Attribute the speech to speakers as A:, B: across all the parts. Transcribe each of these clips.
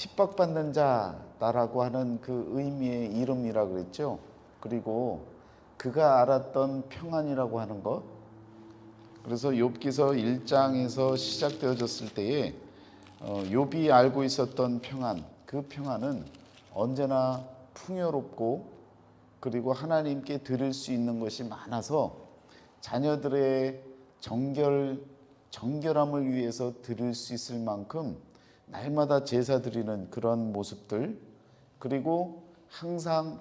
A: 핍박받는 자다라고 하는 그 의미의 이름이라 그랬죠. 그리고 그가 알았던 평안이라고 하는 것. 그래서 욥기서 1장에서 시작되어졌을 때에 욥이 알고 있었던 평안, 그 평안은 언제나 풍요롭고 그리고 하나님께 드릴 수 있는 것이 많아서 자녀들의 정결함을 위해서 드릴 수 있을 만큼 날마다 제사 드리는 그런 모습들, 그리고 항상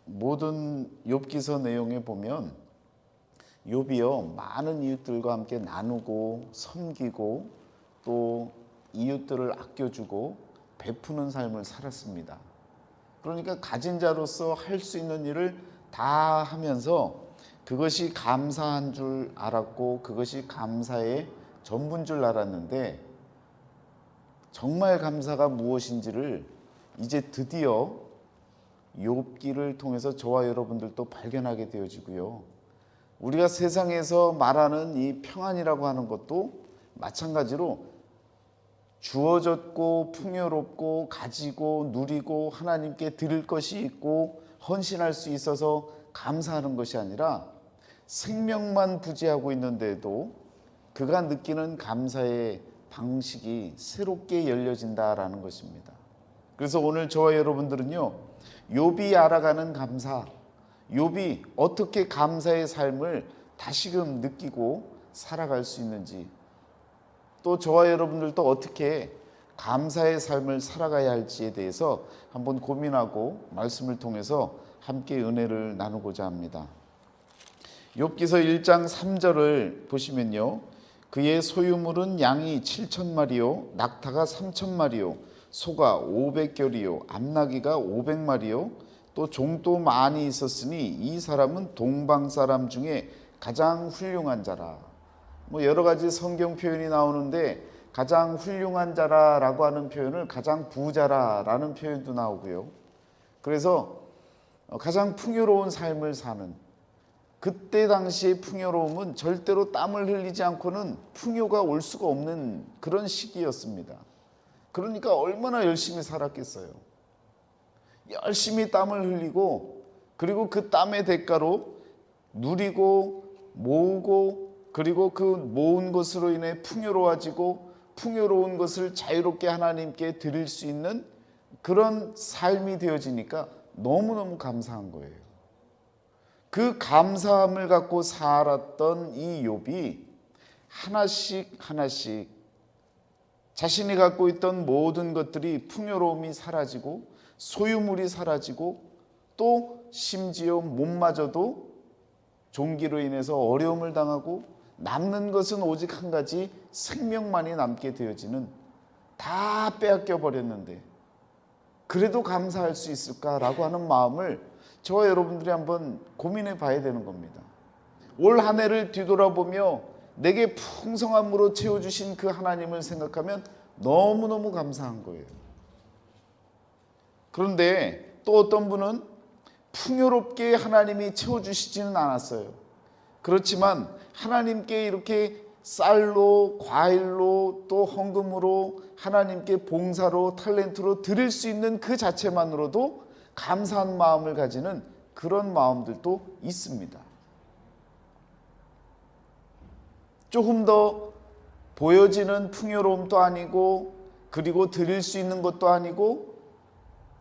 A: 모든 욥기서 내용에 보면 욥이요 많은 이웃들과 함께 나누고 섬기고 또 이웃들을 아껴주고 베푸는 삶을 살았습니다. 그러니까 가진 자로서 할 수 있는 일을 다 하면서 그것이 감사한 줄 알았고 그것이 감사의 전부인 줄 알았는데, 정말 감사가 무엇인지를 이제 드디어 욥기를 통해서 저와 여러분들도 발견하게 되어지고요. 우리가 세상에서 말하는 이 평안이라고 하는 것도 마찬가지로 주어졌고 풍요롭고 가지고 누리고 하나님께 드릴 것이 있고 헌신할 수 있어서 감사하는 것이 아니라 생명만 부재하고 있는데도 그가 느끼는 감사의 방식이 새롭게 열려진다라는 것입니다. 그래서 오늘 저와 여러분들은요, 욥이 알아가는 감사, 욥이 어떻게 감사의 삶을 다시금 느끼고 살아갈 수 있는지, 또 저와 여러분들도 어떻게 감사의 삶을 살아가야 할지에 대해서 한번 고민하고 말씀을 통해서 함께 은혜를 나누고자 합니다. 욥기서 1장 3절을 보시면요, 그의 소유물은 양이 7,000마리요 낙타가 3,000마리요 소가 500결이요 암나귀가 500마리요 또 종도 많이 있었으니 이 사람은 동방 사람 중에 가장 훌륭한 자라. 여러 가지 성경 표현이 나오는데 가장 훌륭한 자라라고 하는 표현을 가장 부자라라는 표현도 나오고요. 그래서 가장 풍요로운 삶을 사는, 그때 당시의 풍요로움은 절대로 땀을 흘리지 않고는 풍요가 올 수가 없는 그런 시기였습니다. 그러니까 얼마나 열심히 살았겠어요. 열심히 땀을 흘리고 그리고 그 땀의 대가로 누리고 모으고 그리고 그 모은 것으로 인해 풍요로워지고 풍요로운 것을 자유롭게 하나님께 드릴 수 있는 그런 삶이 되어지니까 너무너무 감사한 거예요. 그 감사함을 갖고 살았던 이 욥이 하나씩 하나씩 자신이 갖고 있던 모든 것들이 풍요로움이 사라지고 소유물이 사라지고 또 심지어 몸마저도 종기로 인해서 어려움을 당하고 남는 것은 오직 한 가지 생명만이 남게 되어지는, 다 빼앗겨 버렸는데 그래도 감사할 수 있을까라고 하는 마음을 저와 여러분들이 한번 고민해 봐야 되는 겁니다. 올 한 해를 뒤돌아보며 내게 풍성함으로 채워주신 그 하나님을 생각하면 너무너무 감사한 거예요. 그런데 또 어떤 분은 풍요롭게 하나님이 채워주시지는 않았어요. 그렇지만 하나님께 이렇게 쌀로 과일로 또 헌금으로 하나님께 봉사로 탤런트로 드릴 수 있는 그 자체만으로도 감사한 마음을 가지는 그런 마음들도 있습니다. 조금 더 보여지는 풍요로움도 아니고 그리고 드릴 수 있는 것도 아니고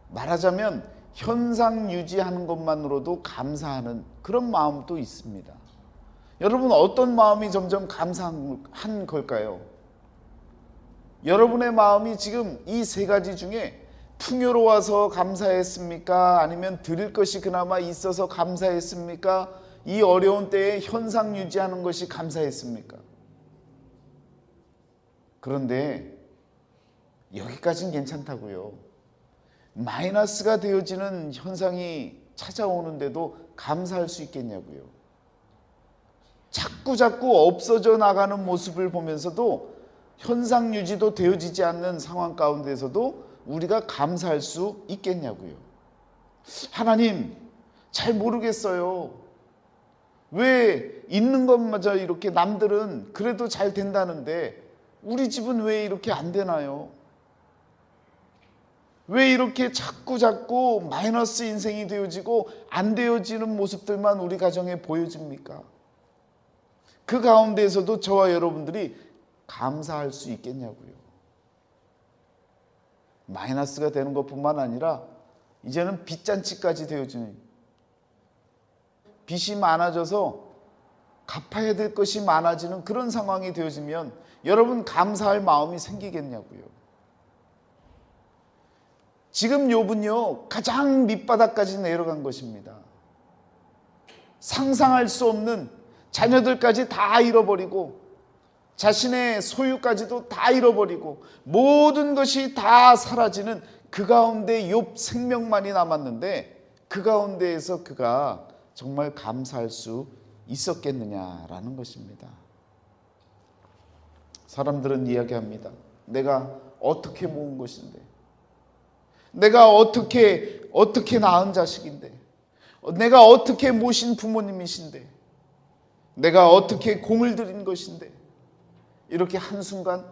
A: 말하자면 현상 유지하는 것만으로도 감사하는 그런 마음도 있습니다. 여러분, 어떤 마음이 점점 감사한 걸까요? 여러분의 마음이 지금 이 세 가지 중에 풍요로워서 감사했습니까? 아니면 드릴 것이 그나마 있어서 감사했습니까? 이 어려운 때에 현상 유지하는 것이 감사했습니까? 그런데 여기까지는 괜찮다고요. 마이너스가 되어지는 현상이 찾아오는데도 감사할 수 있겠냐고요. 자꾸 없어져 나가는 모습을 보면서도 현상 유지도 되어지지 않는 상황 가운데서도 우리가 감사할 수 있겠냐고요. 하나님, 잘 모르겠어요. 왜 있는 것마저 이렇게 남들은 그래도 잘 된다는데 우리 집은 왜 이렇게 안 되나요? 왜 이렇게 자꾸 마이너스 인생이 되어지고 안 되어지는 모습들만 우리 가정에 보여집니까? 그 가운데에서도 저와 여러분들이 감사할 수 있겠냐고요. 마이너스가 되는 것뿐만 아니라 이제는 빚잔치까지 되어지는, 빚이 많아져서 갚아야 될 것이 많아지는 그런 상황이 되어지면 여러분 감사할 마음이 생기겠냐고요. 지금 욥은요 가장 밑바닥까지 내려간 것입니다. 상상할 수 없는, 자녀들까지 다 잃어버리고 자신의 소유까지도 다 잃어버리고 모든 것이 다 사라지는 그 가운데 욥 생명만이 남았는데, 그 가운데에서 그가 정말 감사할 수 있었겠느냐라는 것입니다. 사람들은 이야기합니다. 내가 어떻게 모은 것인데, 내가 어떻게 낳은 자식인데, 내가 어떻게 모신 부모님이신데, 내가 어떻게 공을 들인 것인데, 이렇게 한순간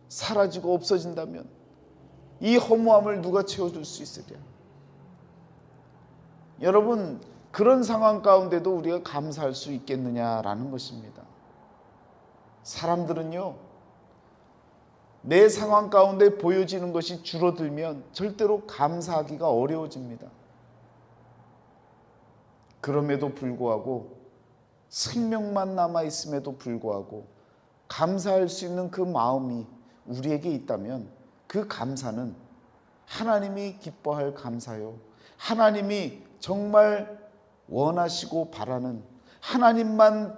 A: 사라지고 없어진다면 이 허무함을 누가 채워줄 수 있으랴. 여러분, 그런 상황 가운데도 우리가 감사할 수 있겠느냐라는 것입니다. 사람들은요, 내 상황 가운데 보여지는 것이 줄어들면 절대로 감사하기가 어려워집니다. 그럼에도 불구하고, 생명만 남아있음에도 불구하고 감사할 수 있는 그 마음이 우리에게 있다면 그 감사는 하나님이 기뻐할 감사요, 하나님이 정말 원하시고 바라는, 하나님만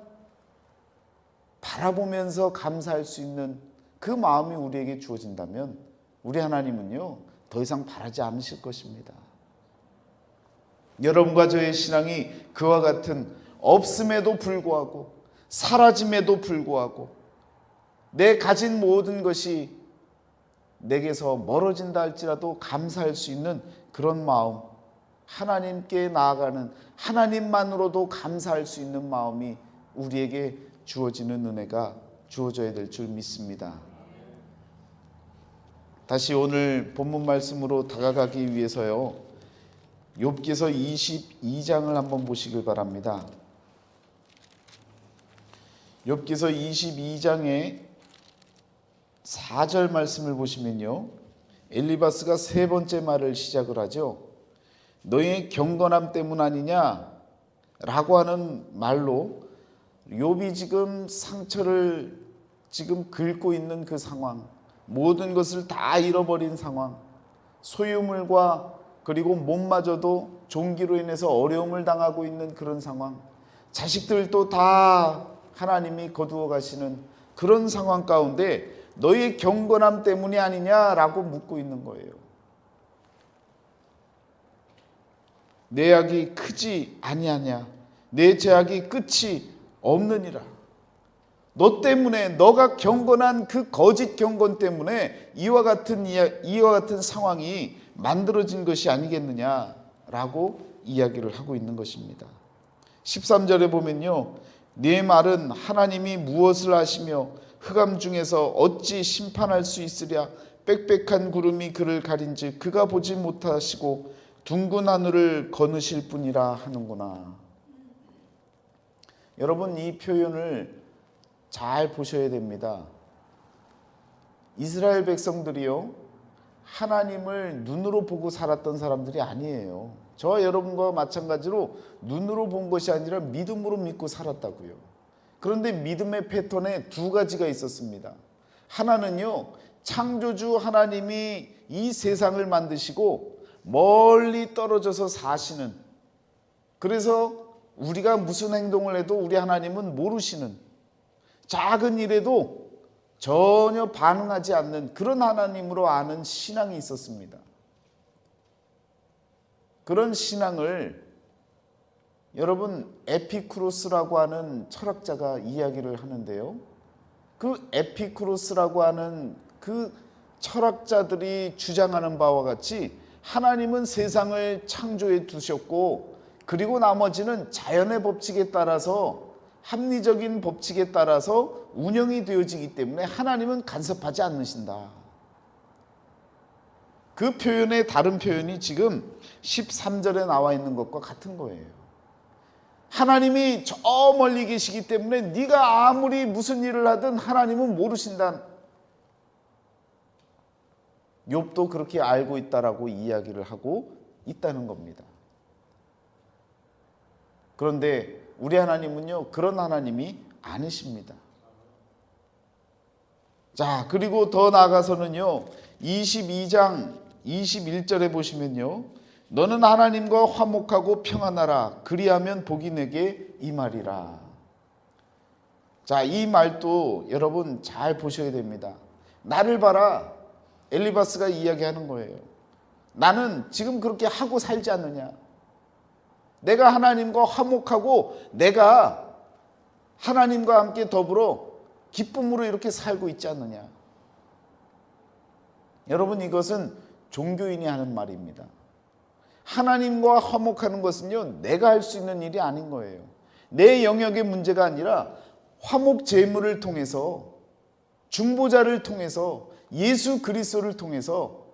A: 바라보면서 감사할 수 있는 그 마음이 우리에게 주어진다면 우리 하나님은요 더 이상 바라지 않으실 것입니다. 여러분과 저의 신앙이 그와 같은 없음에도 불구하고, 사라짐에도 불구하고, 내 가진 모든 것이 내게서 멀어진다 할지라도 감사할 수 있는 그런 마음, 하나님께 나아가는, 하나님만으로도 감사할 수 있는 마음이 우리에게 주어지는 은혜가 주어져야 될 줄 믿습니다. 다시 오늘 본문 말씀으로 다가가기 위해서요, 욥기서 22장을 한번 보시길 바랍니다. 욥기서 22장의 4절 말씀을 보시면요, 엘리바스가 세 번째 말을 시작을 하죠. 너의 경건함 때문 아니냐 라고 하는 말로 욥이 지금 상처를 지금 긁고 있는 그 상황, 모든 것을 다 잃어버린 상황, 소유물과 그리고 몸마저도 종기로 인해서 어려움을 당하고 있는 그런 상황, 자식들도 다 하나님이 거두어 가시는 그런 상황 가운데 너의 경건함 때문이 아니냐라고 묻고 있는 거예요. 내 악이 크지 아니하냐, 내 죄악이 끝이 없느니라. 너 때문에, 너가 경건한 그 거짓 경건 때문에 이와 같은 상황이 만들어진 것이 아니겠느냐라고 이야기를 하고 있는 것입니다. 13절에 보면요, 네 말은 하나님이 무엇을 하시며 흑암 중에서 어찌 심판할 수 있으랴. 빽빽한 구름이 그를 가린즉 그가 보지 못하시고 둥근 하늘을 거느실 뿐이라 하는구나. 여러분, 이 표현을 잘 보셔야 됩니다. 이스라엘 백성들이요, 하나님을 눈으로 보고 살았던 사람들이 아니에요. 저와 여러분과 마찬가지로 눈으로 본 것이 아니라 믿음으로 믿고 살았다고요. 그런데 믿음의 패턴에 두 가지가 있었습니다. 하나는요, 창조주 하나님이 이 세상을 만드시고 멀리 떨어져서 사시는, 그래서 우리가 무슨 행동을 해도 우리 하나님은 모르시는, 작은 일에도 전혀 반응하지 않는 그런 하나님으로 아는 신앙이 있었습니다. 그런 신앙을 여러분 에피쿠로스라고 하는 철학자가 이야기를 하는데요, 그 에피쿠로스라고 하는 그 철학자들이 주장하는 바와 같이 하나님은 세상을 창조해 두셨고, 그리고 나머지는 자연의 법칙에 따라서, 합리적인 법칙에 따라서 운영이 되어지기 때문에 하나님은 간섭하지 않으신다. 그 표현의 다른 표현이 지금 13절에 나와 있는 것과 같은 거예요. 하나님이 저 멀리 계시기 때문에 네가 아무리 무슨 일을 하든 하나님은 모르신다. 욥도 그렇게 알고 있다라고 이야기를 하고 있다는 겁니다. 그런데 우리 하나님은요, 그런 하나님이 아니십니다. 자, 그리고 더 나아가서는요, 22장 21절에 보시면요, 너는 하나님과 화목하고 평안하라. 그리하면 복이 내게 임하리라. 자, 이 말도 여러분 잘 보셔야 됩니다. 나를 봐라. 엘리바스가 이야기하는 거예요. 나는 지금 그렇게 하고 살지 않느냐. 내가 하나님과 화목하고 내가 하나님과 함께 더불어 기쁨으로 이렇게 살고 있지 않느냐. 여러분, 이것은 종교인이 하는 말입니다. 하나님과 화목하는 것은요, 내가 할 수 있는 일이 아닌 거예요. 내 영역의 문제가 아니라 화목 제물을 통해서, 중보자를 통해서, 예수 그리스도를 통해서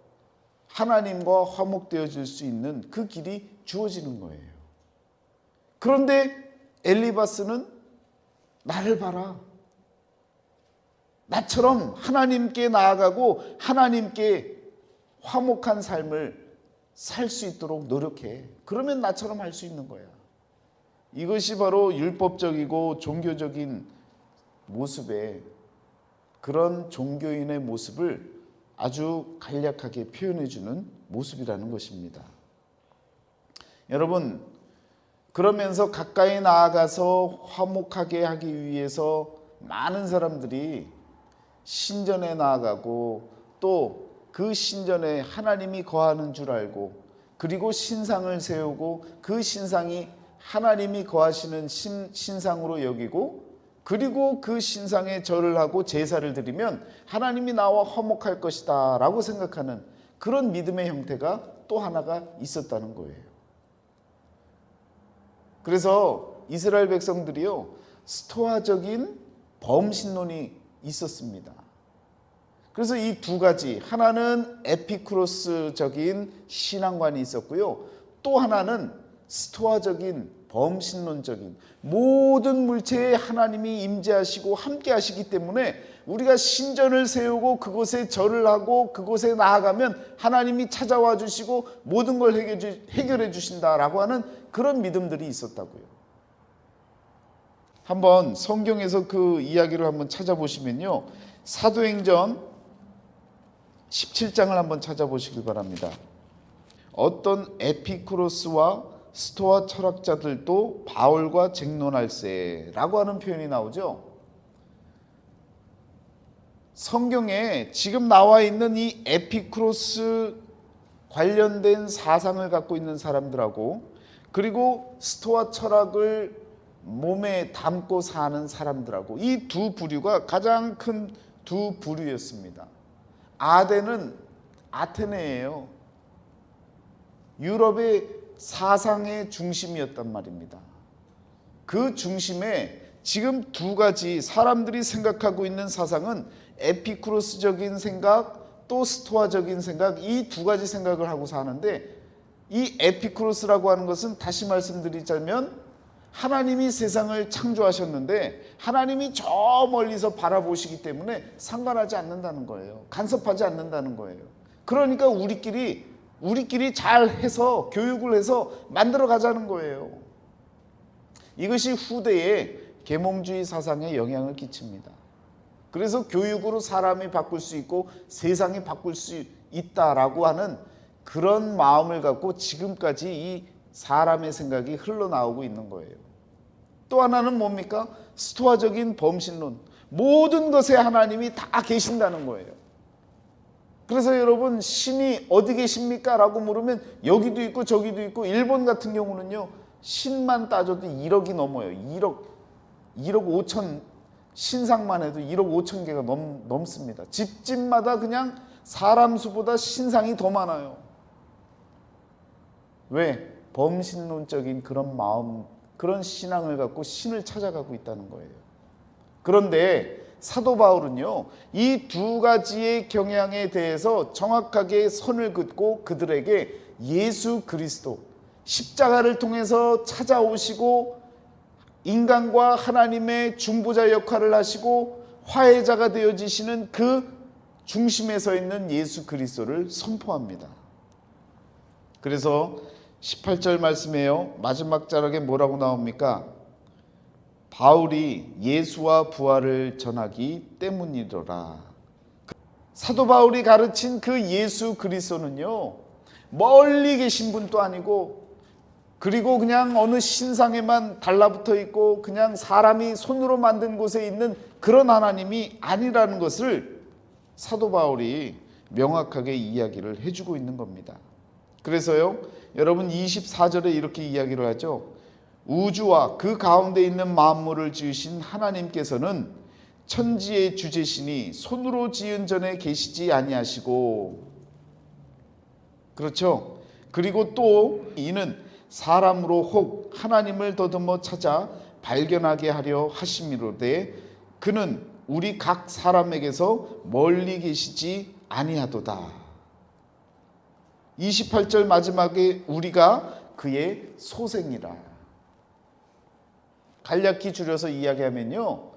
A: 하나님과 화목되어질 수 있는 그 길이 주어지는 거예요. 그런데 엘리바스는 나를 봐라. 나처럼 하나님께 나아가고 하나님께 화목한 삶을 살 수 있도록 노력해. 그러면 나처럼 할 수 있는 거야. 이것이 바로 율법적이고 종교적인 모습의 그런 종교인의 모습을 아주 간략하게 표현해주는 모습이라는 것입니다. 여러분, 그러면서 가까이 나아가서 화목하게 하기 위해서 많은 사람들이 신전에 나아가고 또 그 신전에 하나님이 거하는 줄 알고, 그리고 신상을 세우고 그 신상이 하나님이 거하시는 신상으로 여기고, 그리고 그 신상에 절을 하고 제사를 드리면 하나님이 나와 화목할 것이다 라고 생각하는 그런 믿음의 형태가 또 하나가 있었다는 거예요. 그래서 이스라엘 백성들이요, 스토아적인 범신론이 있었습니다. 그래서 이 두 가지, 하나는 에피쿠로스적인 신앙관이 있었고요, 또 하나는 스토아적인 범신론적인, 모든 물체에 하나님이 임재하시고 함께 하시기 때문에 우리가 신전을 세우고 그곳에 절을 하고 그곳에 나아가면 하나님이 찾아와 주시고 모든 걸 해결해 주신다라고 하는 그런 믿음들이 있었다고요. 한번 성경에서 그 이야기를 한번 찾아보시면요, 사도행전 17장을 한번 찾아보시길 바랍니다. 어떤 에피쿠로스와 스토아 철학자들도 바울과 쟁론할세라고 하는 표현이 나오죠. 성경에 지금 나와 있는 이 에피쿠로스 관련된 사상을 갖고 있는 사람들하고, 그리고 스토아 철학을 몸에 담고 사는 사람들하고, 이 두 부류가 가장 큰 두 부류였습니다. 아덴은 아테네예요. 유럽의 사상의 중심이었단 말입니다. 그 중심에 지금 두 가지 사람들이 생각하고 있는 사상은 에피쿠로스적인 생각, 또 스토아적인 생각, 이 두 가지 생각을 하고 사는데, 이 에피쿠로스라고 하는 것은 다시 말씀드리자면 하나님이 세상을 창조하셨는데 하나님이 저 멀리서 바라보시기 때문에 상관하지 않는다는 거예요. 간섭하지 않는다는 거예요. 그러니까 우리끼리 잘 해서 교육을 해서 만들어 가자는 거예요. 이것이 후대에 계몽주의 사상에 영향을 끼칩니다. 그래서 교육으로 사람이 바꿀 수 있고 세상이 바꿀 수 있다라고 하는 그런 마음을 갖고 지금까지 이 사람의 생각이 흘러나오고 있는 거예요. 또 하나는 뭡니까? 스토아적인 범신론. 모든 것에 하나님이 다 계신다는 거예요. 그래서 여러분, 신이 어디 계십니까? 라고 물으면 여기도 있고 저기도 있고, 일본 같은 경우는요, 신만 따져도 1억이 넘어요. 1억 5천, 신상만 해도 1억 5천 개가 넘습니다. 집집마다 그냥 사람 수보다 신상이 더 많아요. 왜? 범신론적인 그런 마음, 그런 신앙을 갖고 신을 찾아가고 있다는 거예요. 그런데 사도 바울은요, 이 두 가지의 경향에 대해서 정확하게 선을 긋고 그들에게 예수 그리스도, 십자가를 통해서 찾아오시고 인간과 하나님의 중보자 역할을 하시고 화해자가 되어지시는 그 중심에 서 있는 예수 그리스도를 선포합니다. 그래서 18절 말씀에요, 마지막 자락에 뭐라고 나옵니까? 바울이 예수와 부활을 전하기 때문이더라. 사도 바울이 가르친 그 예수 그리스도는요, 멀리 계신 분도 아니고, 그리고 그냥 어느 신상에만 달라붙어 있고 그냥 사람이 손으로 만든 곳에 있는 그런 하나님이 아니라는 것을 사도 바울이 명확하게 이야기를 해주고 있는 겁니다. 그래서요, 여러분 24절에 이렇게 이야기를 하죠. 우주와 그 가운데 있는 만물을 지으신 하나님께서는 천지의 주제시니 손으로 지은 전에 계시지 아니하시고, 그렇죠. 그리고 또 이는 사람으로 혹 하나님을 더듬어 찾아 발견하게 하려 하심이로되 그는 우리 각 사람에게서 멀리 계시지 아니하도다. 28절 마지막에 우리가 그의 소생이라. 간략히 줄여서 이야기하면요,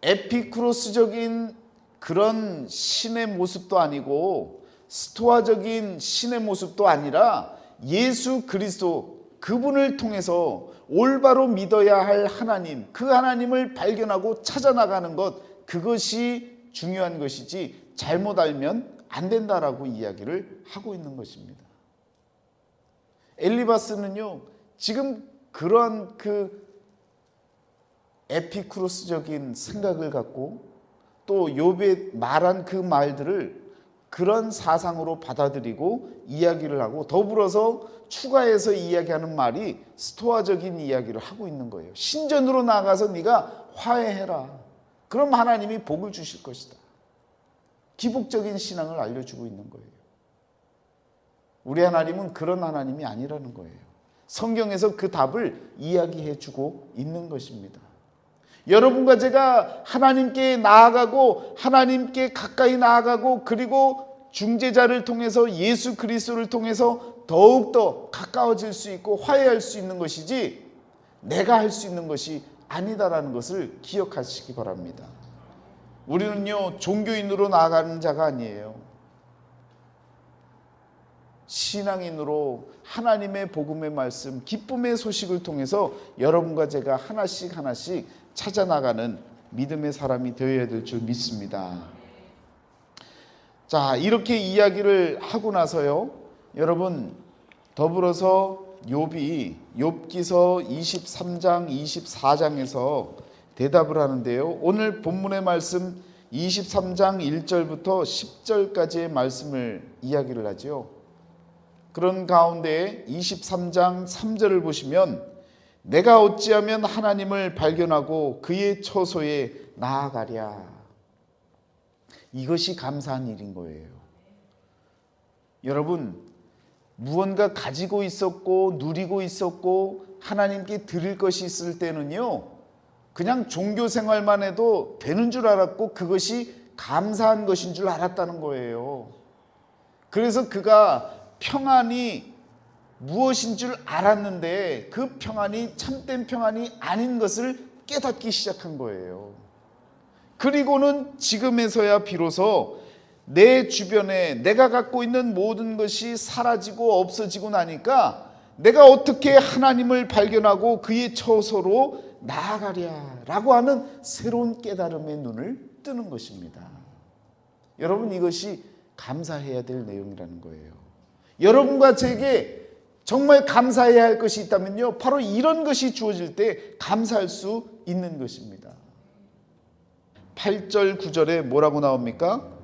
A: 에피쿠로스적인 그런 신의 모습도 아니고 스토아적인 신의 모습도 아니라 예수 그리스도, 그분을 통해서 올바로 믿어야 할 하나님, 그 하나님을 발견하고 찾아나가는 것, 그것이 중요한 것이지 잘못 알면 안 된다라고 이야기를 하고 있는 것입니다. 엘리바스는요, 지금 그러한 그 에피쿠로스적인 생각을 갖고 또 욥이 말한 그 말들을 그런 사상으로 받아들이고 이야기를 하고, 더불어서 추가해서 이야기하는 말이 스토아적인 이야기를 하고 있는 거예요. 신전으로 나가서 네가 화해해라. 그럼 하나님이 복을 주실 것이다. 기복적인 신앙을 알려주고 있는 거예요. 우리 하나님은 그런 하나님이 아니라는 거예요. 성경에서 그 답을 이야기해 주고 있는 것입니다. 여러분과 제가 하나님께 나아가고 하나님께 가까이 나아가고, 그리고 중재자를 통해서 예수 그리스도를 통해서 더욱더 가까워질 수 있고 화해할 수 있는 것이지 내가 할 수 있는 것이 아니다라는 것을 기억하시기 바랍니다. 우리는요, 종교인으로 나아가는 자가 아니에요. 신앙인으로 하나님의 복음의 말씀, 기쁨의 소식을 통해서 여러분과 제가 하나씩 하나씩 찾아나가는 믿음의 사람이 되어야 될 줄 믿습니다. 자, 이렇게 이야기를 하고 나서요, 여러분 더불어서 욥이 욥기서 23장 24장에서 대답을 하는데요, 오늘 본문의 말씀 23장 1절부터 10절까지의 말씀을 이야기를 하죠. 그런 가운데 23장 3절을 보시면 내가 어찌하면 하나님을 발견하고 그의 처소에 나아가랴. 이것이 감사한 일인 거예요. 여러분, 무언가 가지고 있었고 누리고 있었고 하나님께 드릴 것이 있을 때는요, 그냥 종교 생활만 해도 되는 줄 알았고 그것이 감사한 것인 줄 알았다는 거예요. 그래서 그가 평안이 무엇인 줄 알았는데 그 평안이 참된 평안이 아닌 것을 깨닫기 시작한 거예요. 그리고는 지금에서야 비로소 내 주변에 내가 갖고 있는 모든 것이 사라지고 없어지고 나니까 내가 어떻게 하나님을 발견하고 그의 처소로 나아가랴라고 하는 새로운 깨달음의 눈을 뜨는 것입니다. 여러분, 이것이 감사해야 될 내용이라는 거예요. 여러분과 제게 정말 감사해야 할 것이 있다면요, 바로 이런 것이 주어질 때 감사할 수 있는 것입니다. 8절 9절에 뭐라고 나옵니까?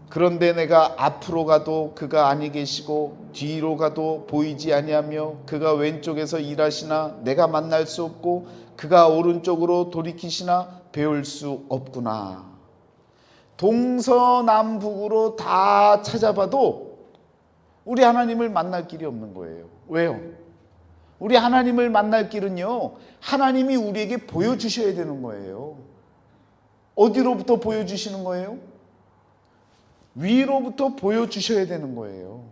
A: 그런데 내가 앞으로 가도 그가 아니 계시고 뒤로 가도 보이지 아니하며 그가 왼쪽에서 일하시나 내가 만날 수 없고 그가 오른쪽으로 돌이키시나 배울 수 없구나. 동서남북으로 다 찾아봐도 우리 하나님을 만날 길이 없는 거예요. 왜요? 우리 하나님을 만날 길은요, 하나님이 우리에게 보여주셔야 되는 거예요. 어디로부터 보여주시는 거예요? 위로부터 보여주셔야 되는 거예요.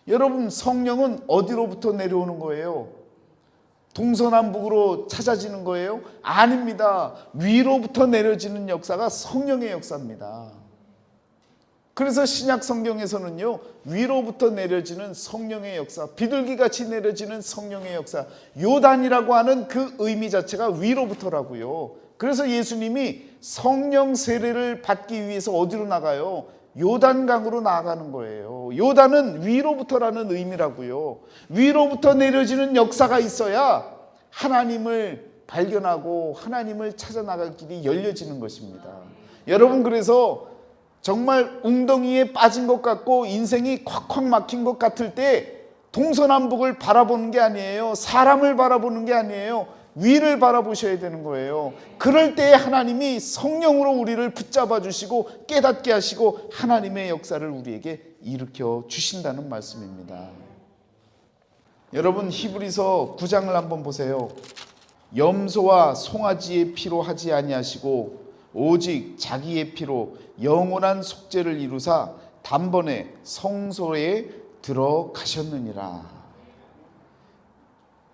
A: 여러분, 성령은 어디로부터 내려오는 거예요? 동서남북으로 찾아지는 거예요? 아닙니다. 위로부터 내려지는 역사가 성령의 역사입니다. 그래서 신약 성경에서는요, 위로부터 내려지는 성령의 역사, 비둘기같이 내려지는 성령의 역사, 요단이라고 하는 그 의미 자체가 위로부터라고요. 그래서 예수님이 성령 세례를 받기 위해서 어디로 나가요? 요단강으로 나아가는 거예요. 요단은 위로부터라는 의미라고요. 위로부터 내려지는 역사가 있어야 하나님을 발견하고 하나님을 찾아 나갈 길이 열려지는 것입니다. 여러분, 그래서 정말 웅덩이에 빠진 것 같고 인생이 콱콱 막힌 것 같을 때 동서남북을 바라보는 게 아니에요. 사람을 바라보는 게 아니에요. 위를 바라보셔야 되는 거예요. 그럴 때 하나님이 성령으로 우리를 붙잡아 주시고 깨닫게 하시고 하나님의 역사를 우리에게 일으켜 주신다는 말씀입니다. 여러분, 히브리서 9장을 한번 보세요. 염소와 송아지의 피로 하지 아니하시고 오직 자기의 피로 영원한 속죄를 이루사 단번에 성소에 들어가셨느니라.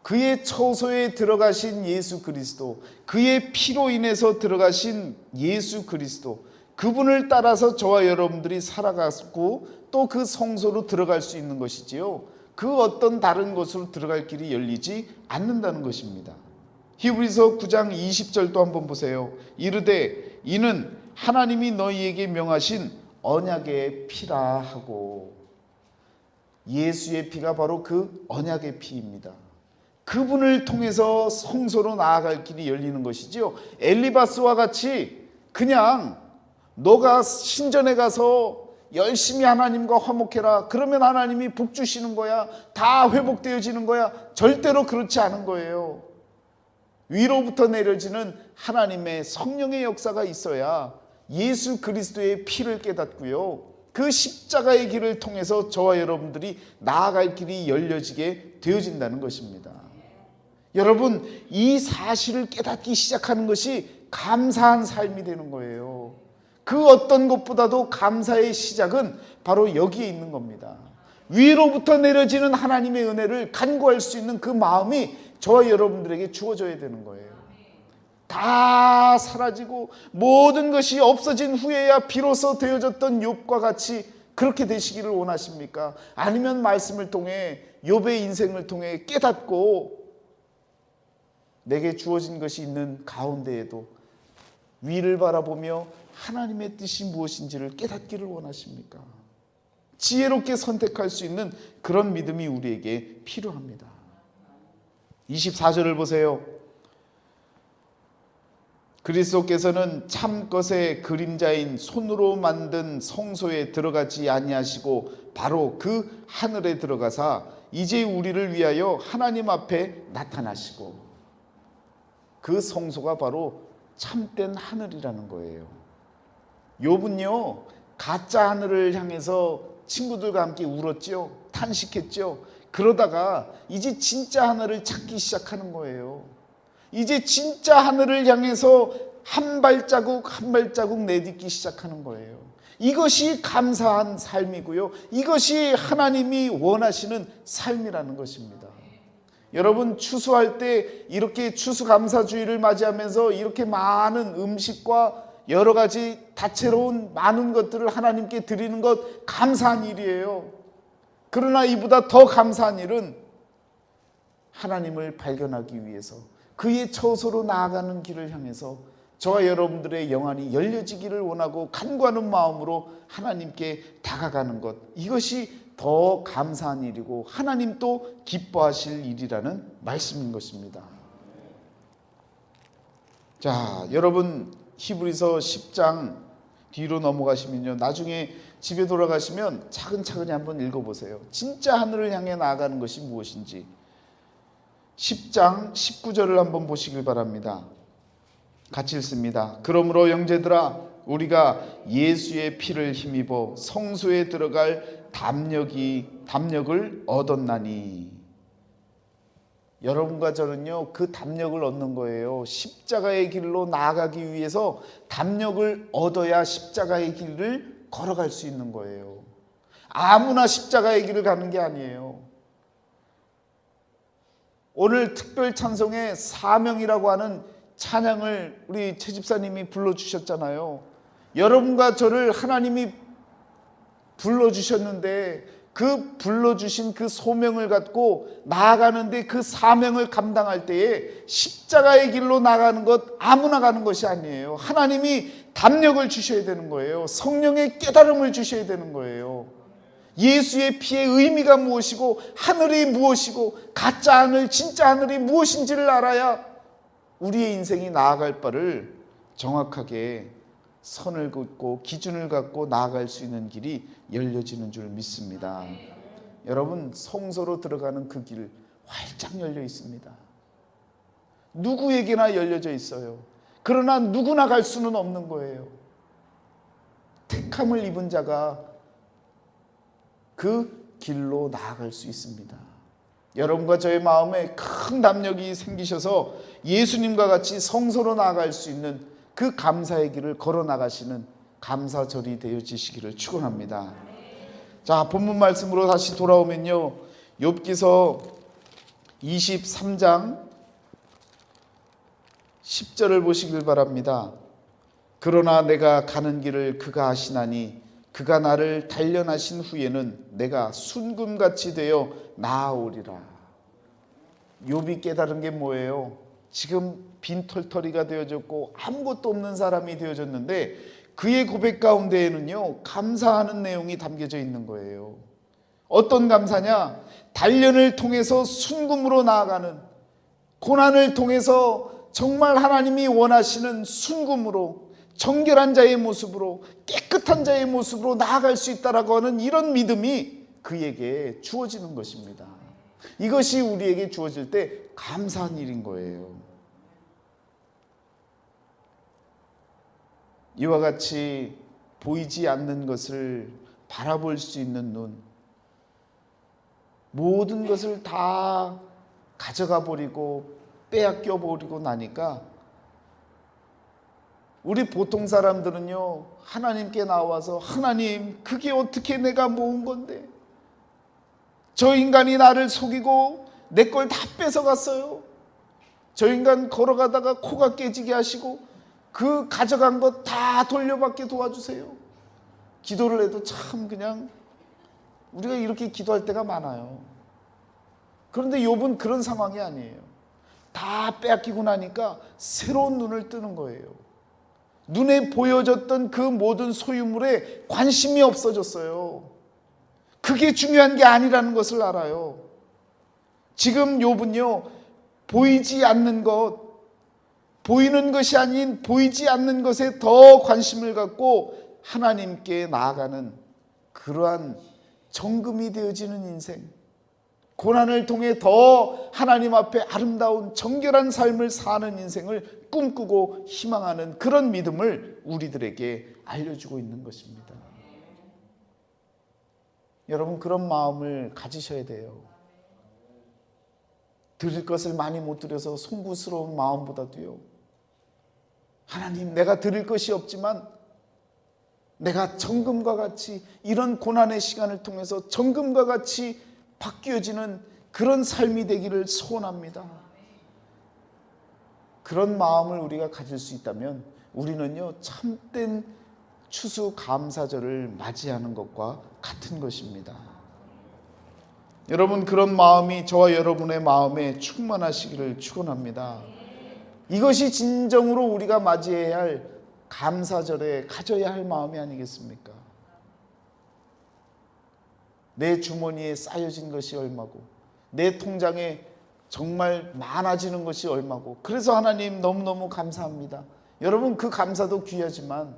A: 그의 처소에 들어가신 예수 그리스도, 그의 피로 인해서 들어가신 예수 그리스도, 그분을 따라서 저와 여러분들이 살아갔고 또 그 성소로 들어갈 수 있는 것이지요, 그 어떤 다른 곳으로 들어갈 길이 열리지 않는다는 것입니다. 히브리서 9장 20절도 한번 보세요. 이르되 이는 하나님이 너희에게 명하신 언약의 피라 하고, 예수의 피가 바로 그 언약의 피입니다. 그분을 통해서 성소로 나아갈 길이 열리는 것이지요. 엘리바스와 같이 그냥 너가 신전에 가서 열심히 하나님과 화목해라, 그러면 하나님이 복 주시는 거야, 다 회복되어지는 거야, 절대로 그렇지 않은 거예요. 위로부터 내려지는 하나님의 성령의 역사가 있어야 예수 그리스도의 피를 깨닫고요, 그 십자가의 길을 통해서 저와 여러분들이 나아갈 길이 열려지게 되어진다는 것입니다. 여러분, 이 사실을 깨닫기 시작하는 것이 감사한 삶이 되는 거예요. 그 어떤 것보다도 감사의 시작은 바로 여기에 있는 겁니다. 위로부터 내려지는 하나님의 은혜를 간구할 수 있는 그 마음이 저와 여러분들에게 주어져야 되는 거예요. 다 사라지고 모든 것이 없어진 후에야 비로소 되어졌던 욥과 같이 그렇게 되시기를 원하십니까? 아니면 말씀을 통해 욥의 인생을 통해 깨닫고 내게 주어진 것이 있는 가운데에도 위를 바라보며 하나님의 뜻이 무엇인지를 깨닫기를 원하십니까? 지혜롭게 선택할 수 있는 그런 믿음이 우리에게 필요합니다. 24절을 보세요. 그리스도께서는 참 것의 그림자인 손으로 만든 성소에 들어가지 아니하시고 바로 그 하늘에 들어가사 이제 우리를 위하여 하나님 앞에 나타나시고, 그 성소가 바로 참된 하늘이라는 거예요. 욥은요, 가짜 하늘을 향해서 친구들과 함께 울었죠. 탄식했죠. 그러다가 이제 진짜 하늘을 찾기 시작하는 거예요. 이제 진짜 하늘을 향해서 한 발자국 한 발자국 내딛기 시작하는 거예요. 이것이 감사한 삶이고요, 이것이 하나님이 원하시는 삶이라는 것입니다. 여러분, 추수할 때 이렇게 추수감사주의를 맞이하면서 이렇게 많은 음식과 여러 가지 다채로운 많은 것들을 하나님께 드리는 것 감사한 일이에요. 그러나 이보다 더 감사한 일은 하나님을 발견하기 위해서 그의 처소로 나아가는 길을 향해서 저와 여러분들의 영안이 열려지기를 원하고 간구하는 마음으로 하나님께 다가가는 것, 이것이 더 감사한 일이고 하나님도 기뻐하실 일이라는 말씀인 것입니다. 자, 여러분, 히브리서 10장 뒤로 넘어가시면요, 나중에 집에 돌아가시면 차근차근히 한번 읽어보세요. 진짜 하늘을 향해 나아가는 것이 무엇인지. 10장 19절을 한번 보시길 바랍니다. 같이 읽습니다. 그러므로 형제들아, 우리가 예수의 피를 힘입어 성소에 들어갈 담력을 얻었나니. 여러분과 저는요, 그 담력을 얻는 거예요. 십자가의 길로 나아가기 위해서 담력을 얻어야 십자가의 길을 걸어갈 수 있는 거예요. 아무나 십자가의 길을 가는 게 아니에요. 오늘 특별 찬송의 사명이라고 하는 찬양을 우리 최 집사님이 불러주셨잖아요. 여러분과 저를 하나님이 불러주셨는데 그 불러주신 그 소명을 갖고 나아가는데 그 사명을 감당할 때에 십자가의 길로 나가는 것 아무나 가는 것이 아니에요. 하나님이 담력을 주셔야 되는 거예요. 성령의 깨달음을 주셔야 되는 거예요. 예수의 피의 의미가 무엇이고 하늘이 무엇이고 가짜 하늘 진짜 하늘이 무엇인지를 알아야 우리의 인생이 나아갈 바를 정확하게 선을 긋고 기준을 갖고 나아갈 수 있는 길이 열려지는 줄 믿습니다. 여러분, 성소로 들어가는 그 길 활짝 열려 있습니다. 누구에게나 열려져 있어요. 그러나 누구나 갈 수는 없는 거예요. 택함을 입은 자가 그 길로 나아갈 수 있습니다. 여러분과 저의 마음에 큰 담력이 생기셔서 예수님과 같이 성소로 나아갈 수 있는 그 감사의 길을 걸어 나가시는 감사절이 되어지시기를 축원합니다. 자, 본문 말씀으로 다시 돌아오면요, 욥기서 23장 10절을 보시길 바랍니다. 그러나 내가 가는 길을 그가 아시나니 그가 나를 단련하신 후에는 내가 순금같이 되어 나아오리라. 욥이 깨달은 게 뭐예요? 지금 빈털터리가 되어졌고 아무것도 없는 사람이 되어졌는데 그의 고백 가운데에는요, 감사하는 내용이 담겨져 있는 거예요. 어떤 감사냐? 단련을 통해서 순금으로 나아가는, 고난을 통해서 정말 하나님이 원하시는 순금으로, 정결한 자의 모습으로, 깨끗한 자의 모습으로 나아갈 수 있다라고 하는 이런 믿음이 그에게 주어지는 것입니다. 이것이 우리에게 주어질 때 감사한 일인 거예요. 이와 같이 보이지 않는 것을 바라볼 수 있는 눈, 모든 것을 다 가져가 버리고 빼앗겨 버리고 나니까 우리 보통 사람들은요, 하나님께 나와서 하나님, 그게 어떻게 내가 모은 건데 저 인간이 나를 속이고 내 걸 다 뺏어갔어요. 저 인간 걸어가다가 코가 깨지게 하시고 그 가져간 것 다 돌려받게 도와주세요. 기도를 해도 참 그냥 우리가 이렇게 기도할 때가 많아요. 그런데 욥은 그런 상황이 아니에요. 다 빼앗기고 나니까 새로운 눈을 뜨는 거예요. 눈에 보여졌던 그 모든 소유물에 관심이 없어졌어요. 그게 중요한 게 아니라는 것을 알아요. 지금 욥은요, 보이지 않는 것, 보이는 것이 아닌 보이지 않는 것에 더 관심을 갖고 하나님께 나아가는 그러한 정금이 되어지는 인생, 고난을 통해 더 하나님 앞에 아름다운 정결한 삶을 사는 인생을 꿈꾸고 희망하는 그런 믿음을 우리들에게 알려주고 있는 것입니다. 여러분, 그런 마음을 가지셔야 돼요. 드릴 것을 많이 못 드려서 송구스러운 마음보다도요, 하나님, 내가 드릴 것이 없지만 내가 정금과 같이 이런 고난의 시간을 통해서 정금과 같이 바뀌어지는 그런 삶이 되기를 소원합니다. 그런 마음을 우리가 가질 수 있다면 우리는요, 참된 추수감사절을 맞이하는 것과 같은 것입니다. 여러분, 그런 마음이 저와 여러분의 마음에 충만하시기를 축원합니다. 이것이 진정으로 우리가 맞이해야 할 감사절에 가져야 할 마음이 아니겠습니까? 내 주머니에 쌓여진 것이 얼마고 내 통장에 정말 많아지는 것이 얼마고, 그래서 하나님 너무너무 감사합니다. 여러분, 그 감사도 귀하지만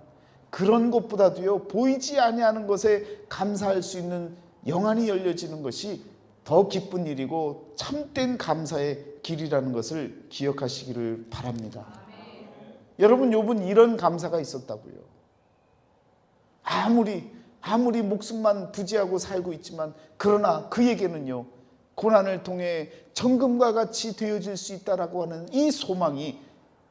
A: 그런 것보다도요, 보이지 아니하는 것에 감사할 수 있는 영안이 열려지는 것이 더 기쁜 일이고 참된 감사의 길이라는 것을 기억하시기를 바랍니다. 여러분, 욥은 이런 감사가 있었다고요. 아무리 목숨만 부지하고 살고 있지만 그러나 그에게는요, 고난을 통해 정금과 같이 되어질 수 있다라고 하는 이 소망이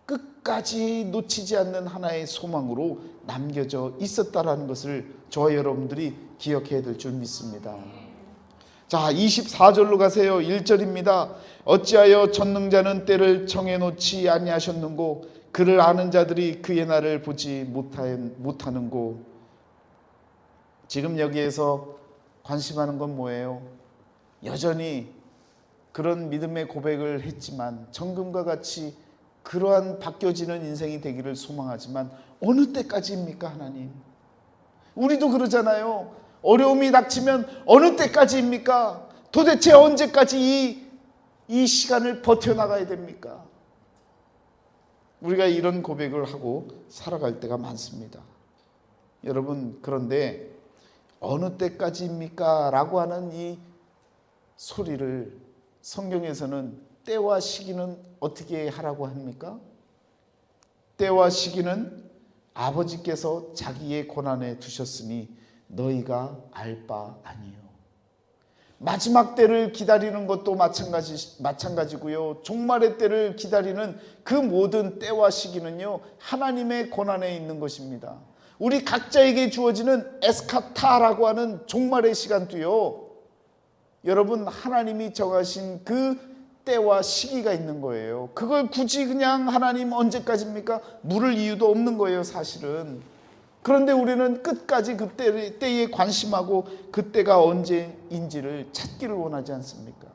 A: 끝까지 놓치지 않는 하나의 소망으로 남겨져 있었다라는 것을 저와 여러분들이 기억해야 될 줄 믿습니다. 자, 24절로 가세요. 1절입니다. 어찌하여 전능자는 때를 정해놓지 아니하셨는고 그를 아는 자들이 그의 날을 보지 못하는고. 지금 여기에서 관심하는 건 뭐예요? 여전히 그런 믿음의 고백을 했지만 정금과 같이 그러한 바뀌어지는 인생이 되기를 소망하지만 어느 때까지입니까 하나님? 우리도 그러잖아요. 어려움이 닥치면 어느 때까지입니까? 도대체 언제까지 이 시간을 버텨나가야 됩니까? 우리가 이런 고백을 하고 살아갈 때가 많습니다. 여러분, 그런데 어느 때까지입니까? 라고 하는 이 소리를 성경에서는 때와 시기는 어떻게 하라고 합니까? 때와 시기는 아버지께서 자기의 고난에 두셨으니 너희가 알 바 아니요. 마지막 때를 기다리는 것도 마찬가지고요. 종말의 때를 기다리는 그 모든 때와 시기는요, 하나님의 고난에 있는 것입니다. 우리 각자에게 주어지는 에스카타라고 하는 종말의 시간도요, 여러분, 하나님이 정하신 그 때와 시기가 있는 거예요. 그걸 굳이 그냥 하나님 언제까지입니까? 물을 이유도 없는 거예요, 사실은. 그런데 우리는 끝까지 그 때에 관심하고 그때가 언제인지를 찾기를 원하지 않습니까?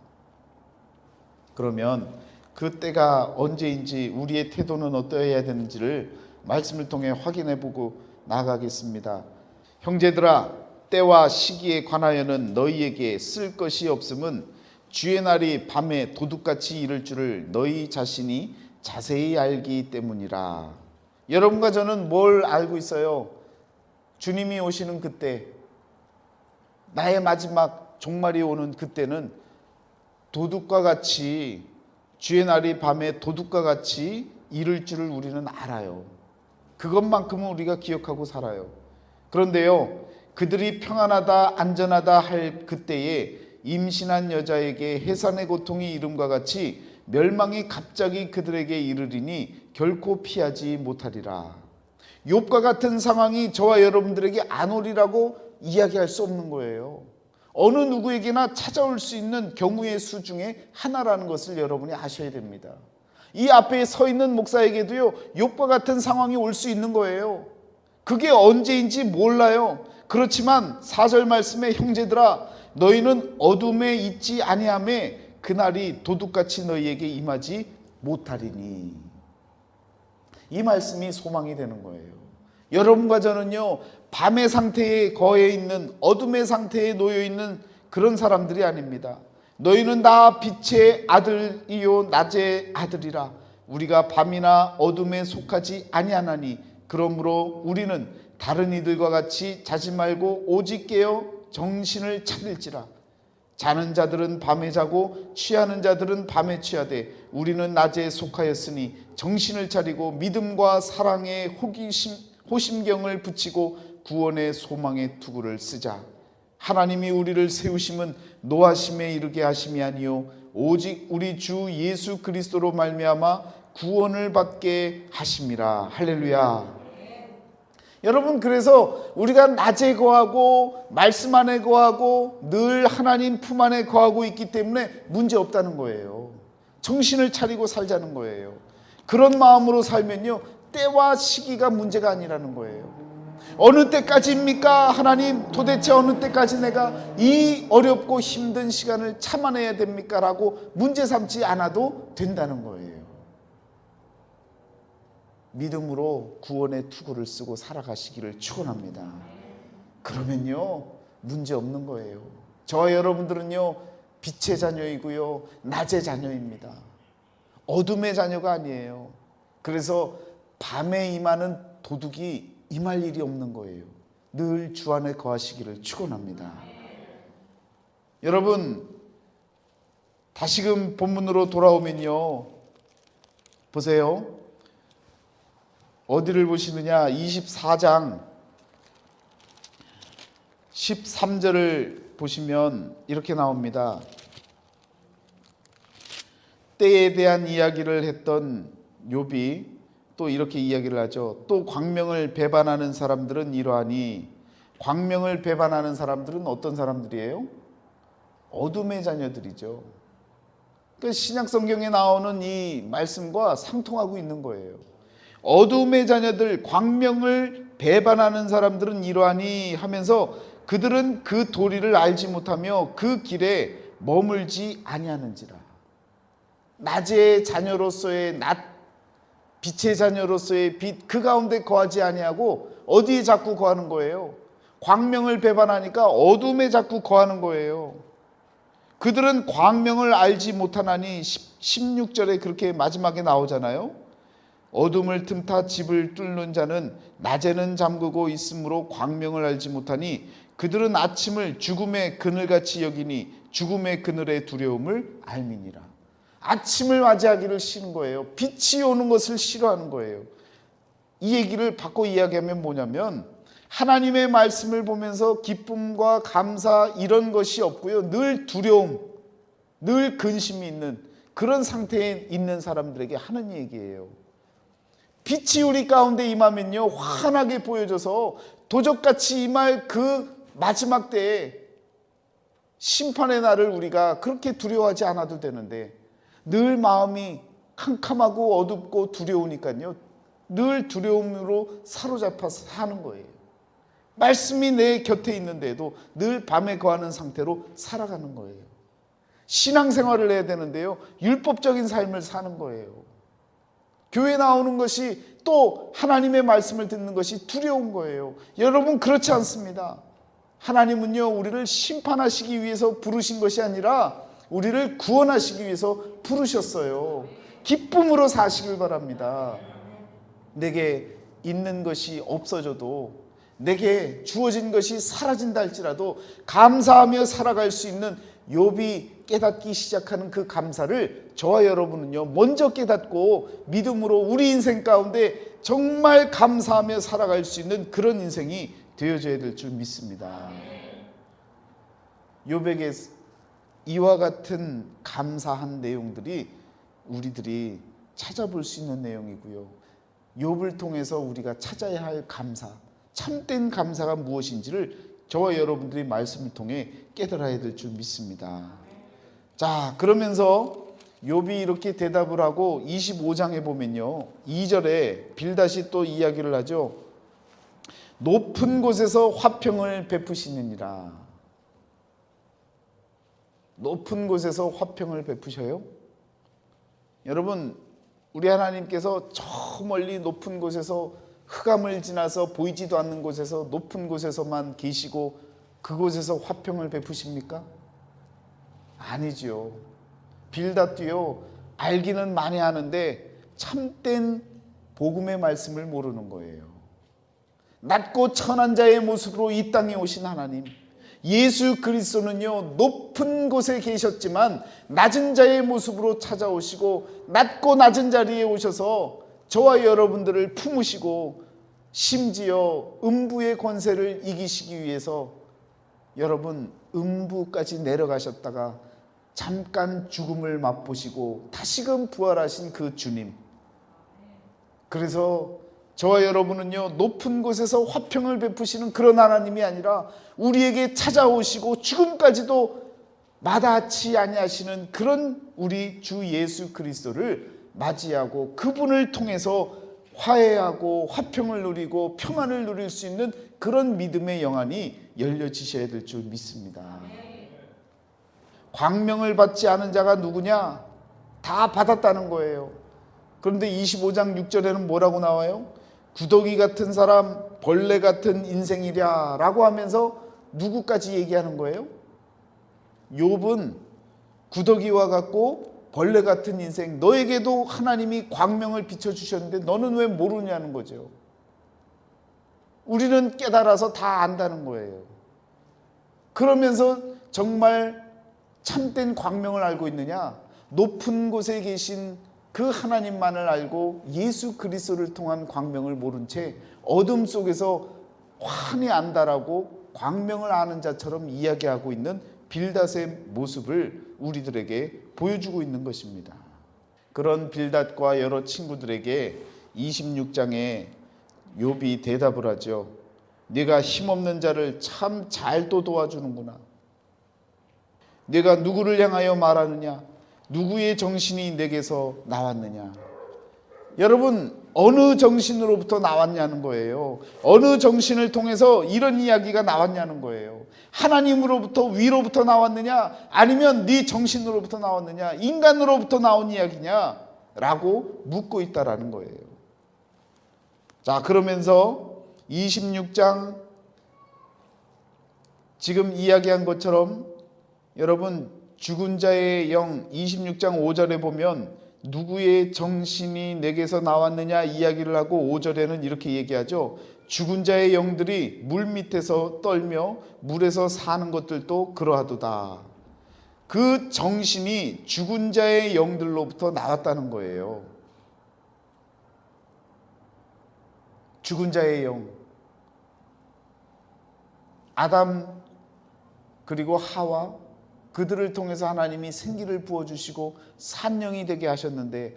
A: 그러면 그 때가 언제인지 우리의 태도는 어떠해야 되는지를 말씀을 통해 확인해보고 나아가겠습니다. 형제들아, 때와 시기에 관하여는 너희에게 쓸 것이 없음은 주의 날이 밤에 도둑같이 이를 줄을 너희 자신이 자세히 알기 때문이라. 여러분과 저는 뭘 알고 있어요? 주님이 오시는 그때, 나의 마지막 종말이 오는 그때는 도둑과 같이, 주의 날이 밤에 도둑과 같이 이를 줄을 우리는 알아요. 그것만큼은 우리가 기억하고 살아요. 그런데요, 그들이 평안하다 안전하다 할 그때에 임신한 여자에게 해산의 고통이 이름과 같이 멸망이 갑자기 그들에게 이르리니 결코 피하지 못하리라. 욥과 같은 상황이 저와 여러분들에게 안 오리라고 이야기할 수 없는 거예요. 어느 누구에게나 찾아올 수 있는 경우의 수 중에 하나라는 것을 여러분이 아셔야 됩니다. 이 앞에 서 있는 목사에게도요, 욥과 같은 상황이 올 수 있는 거예요. 그게 언제인지 몰라요. 그렇지만 4절 말씀에 형제들아, 너희는 어둠에 있지 아니하매 그날이 도둑같이 너희에게 임하지 못하리니. 이 말씀이 소망이 되는 거예요. 여러분과 저는요, 밤의 상태에 거해 있는, 어둠의 상태에 놓여 있는 그런 사람들이 아닙니다. 너희는 다 빛의 아들이요 낮의 아들이라. 우리가 밤이나 어둠에 속하지 아니하나니 그러므로 우리는 다른 이들과 같이 자지 말고 오직 깨어 정신을 차릴지라. 자는 자들은 밤에 자고 취하는 자들은 밤에 취하되 우리는 낮에 속하였으니 정신을 차리고 믿음과 사랑의 호심경을 붙이고 구원의 소망의 투구를 쓰자. 하나님이 우리를 세우심은 노하심에 이르게 하심이 아니요 오직 우리 주 예수 그리스도로 말미암아 구원을 받게 하심이라. 할렐루야. 여러분, 그래서 우리가 낮에 거하고 말씀 안에 거하고 늘 하나님 품 안에 거하고 있기 때문에 문제 없다는 거예요. 정신을 차리고 살자는 거예요. 그런 마음으로 살면요, 때와 시기가 문제가 아니라는 거예요. 어느 때까지입니까? 하나님, 도대체 어느 때까지 내가 이 어렵고 힘든 시간을 참아내야 됩니까? 라고 문제 삼지 않아도 된다는 거예요. 믿음으로 구원의 투구를 쓰고 살아가시기를 축원합니다. 그러면요, 문제 없는 거예요. 저와 여러분들은요, 빛의 자녀이고요, 낮의 자녀입니다. 어둠의 자녀가 아니에요. 그래서 밤에 임하는 도둑이 임할 일이 없는 거예요. 늘 주 안에 거하시기를 축원합니다. 여러분, 다시금 본문으로 돌아오면요, 보세요. 어디를 보시느냐? 24장 13절을 보시면 이렇게 나옵니다. 때에 대한 이야기를 했던 욥이 또 이렇게 이야기를 하죠. 또 광명을 배반하는 사람들은 이러하니, 광명을 배반하는 사람들은 어떤 사람들이에요? 어둠의 자녀들이죠. 그러니까 신약 성경에 나오는 이 말씀과 상통하고 있는 거예요. 어둠의 자녀들, 광명을 배반하는 사람들은 이러하니 하면서 그들은 그 도리를 알지 못하며 그 길에 머물지 아니하는지라. 낮의 자녀로서의 낮, 빛의 자녀로서의 빛, 그 가운데 거하지 아니하고 어디에 자꾸 거하는 거예요? 광명을 배반하니까 어둠에 자꾸 거하는 거예요. 그들은 광명을 알지 못하나니 16절에 그렇게 마지막에 나오잖아요. 어둠을 틈타 집을 뚫는 자는 낮에는 잠그고 있으므로 광명을 알지 못하니 그들은 아침을 죽음의 그늘같이 여기니 죽음의 그늘의 두려움을 알미니라. 아침을 맞이하기를 싫은 거예요. 빛이 오는 것을 싫어하는 거예요. 이 얘기를 바꿔 이야기하면 뭐냐면, 하나님의 말씀을 보면서 기쁨과 감사 이런 것이 없고요, 늘 두려움, 늘 근심이 있는 그런 상태에 있는 사람들에게 하는 얘기예요. 빛이 우리 가운데 임하면요, 환하게 보여져서 도적같이 임할 그 마지막 때에 심판의 날을 우리가 그렇게 두려워하지 않아도 되는데, 늘 마음이 캄캄하고 어둡고 두려우니까요, 늘 두려움으로 사로잡혀서 사는 거예요. 말씀이 내 곁에 있는데도 늘 밤에 거하는 상태로 살아가는 거예요. 신앙생활을 해야 되는데요, 율법적인 삶을 사는 거예요. 교회 나오는 것이, 또 하나님의 말씀을 듣는 것이 두려운 거예요. 여러분, 그렇지 않습니다. 하나님은요, 우리를 심판하시기 위해서 부르신 것이 아니라 우리를 구원하시기 위해서 부르셨어요. 기쁨으로 사시길 바랍니다. 내게 있는 것이 없어져도, 내게 주어진 것이 사라진다 할지라도 감사하며 살아갈 수 있는 욥이 깨닫기 시작하는 그 감사를 저와 여러분은요, 먼저 깨닫고 믿음으로 우리 인생 가운데 정말 감사하며 살아갈 수 있는 그런 인생이 되어져야 될 줄 믿습니다. 욥에게 이와 같은 감사한 내용들이 우리들이 찾아볼 수 있는 내용이고요, 욥을 통해서 우리가 찾아야 할 감사, 참된 감사가 무엇인지를 저와 여러분들이 말씀을 통해 깨달아야 될 줄 믿습니다. 자, 그러면서 욥이 이렇게 대답을 하고 25장에 보면요, 2절에 빌닷이 또 이야기를 하죠. 높은 곳에서 화평을 베푸시느니라. 높은 곳에서 화평을 베푸셔요? 여러분, 우리 하나님께서 저 멀리 높은 곳에서, 흑암을 지나서 보이지도 않는 곳에서, 높은 곳에서만 계시고 그곳에서 화평을 베푸십니까? 아니죠. 빌닷도요, 알기는 많이 하는데 참된 복음의 말씀을 모르는 거예요. 낮고 천한 자의 모습으로 이 땅에 오신 하나님, 예수 그리스도는요, 높은 곳에 계셨지만 낮은 자의 모습으로 찾아오시고 낮고 낮은 자리에 오셔서 저와 여러분들을 품으시고, 심지어 음부의 권세를 이기시기 위해서 여러분 음부까지 내려가셨다가 잠깐 죽음을 맛보시고 다시금 부활하신 그 주님, 그래서 저와 여러분은요, 높은 곳에서 화평을 베푸시는 그런 하나님이 아니라 우리에게 찾아오시고 죽음까지도 마다하지 아니하시는 그런 우리 주 예수 그리스도를 맞이하고 그분을 통해서 화해하고 화평을 누리고 평안을 누릴 수 있는 그런 믿음의 영안이 열려지셔야 될 줄 믿습니다. 광명을 받지 않은 자가 누구냐? 다 받았다는 거예요. 그런데 25장 6절에는 뭐라고 나와요? 구더기 같은 사람, 벌레 같은 인생이랴 라고 하면서 누구까지 얘기하는 거예요? 욥은 구더기와 같고 벌레 같은 인생, 너에게도 하나님이 광명을 비춰주셨는데 너는 왜 모르냐는 거죠. 우리는 깨달아서 다 안다는 거예요. 그러면서 정말 참된 광명을 알고 있느냐? 높은 곳에 계신 그 하나님만을 알고 예수 그리스도를 통한 광명을 모른 채 어둠 속에서 환히 안다라고 광명을 아는 자처럼 이야기하고 있는 빌닷의 모습을 우리들에게 보여주고 있는 것입니다. 그런 빌닷과 여러 친구들에게 26장에 욥이 대답을 하죠. 네가 힘없는 자를 참 잘 또 도와주는구나. 네가 누구를 향하여 말하느냐? 누구의 정신이 내게서 나왔느냐? 여러분, 어느 정신으로부터 나왔냐는 거예요. 어느 정신을 통해서 이런 이야기가 나왔냐는 거예요. 하나님으로부터, 위로부터 나왔느냐? 아니면 네 정신으로부터 나왔느냐? 인간으로부터 나온 이야기냐? 라고 묻고 있다라는 거예요. 자, 그러면서 26장 지금 이야기한 것처럼 여러분, 죽은 자의 영 26장 5절에 보면 누구의 정신이 내게서 나왔느냐 이야기를 하고 5절에는 이렇게 얘기하죠. 죽은 자의 영들이 물 밑에서 떨며 물에서 사는 것들도 그러하도다. 그 정신이 죽은 자의 영들로부터 나왔다는 거예요. 죽은 자의 영. 아담 그리고 하와, 그들을 통해서 하나님이 생기를 부어주시고 산영이 되게 하셨는데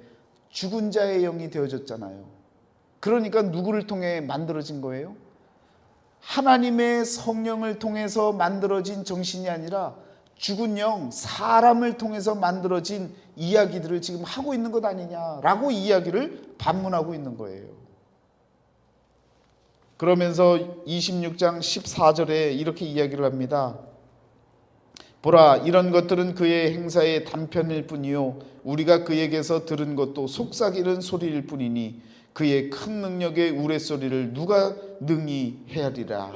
A: 죽은 자의 영이 되어졌잖아요. 그러니까 누구를 통해 만들어진 거예요? 하나님의 성령을 통해서 만들어진 정신이 아니라 죽은 영, 사람을 통해서 만들어진 이야기들을 지금 하고 있는 것 아니냐라고 이야기를 반문하고 있는 거예요. 그러면서 26장 14절에 이렇게 이야기를 합니다. 보라, 이런 것들은 그의 행사의 단편일 뿐이요 우리가 그에게서 들은 것도 속삭이는 소리일 뿐이니 그의 큰 능력의 우레소리를 누가 능히 헤아리라.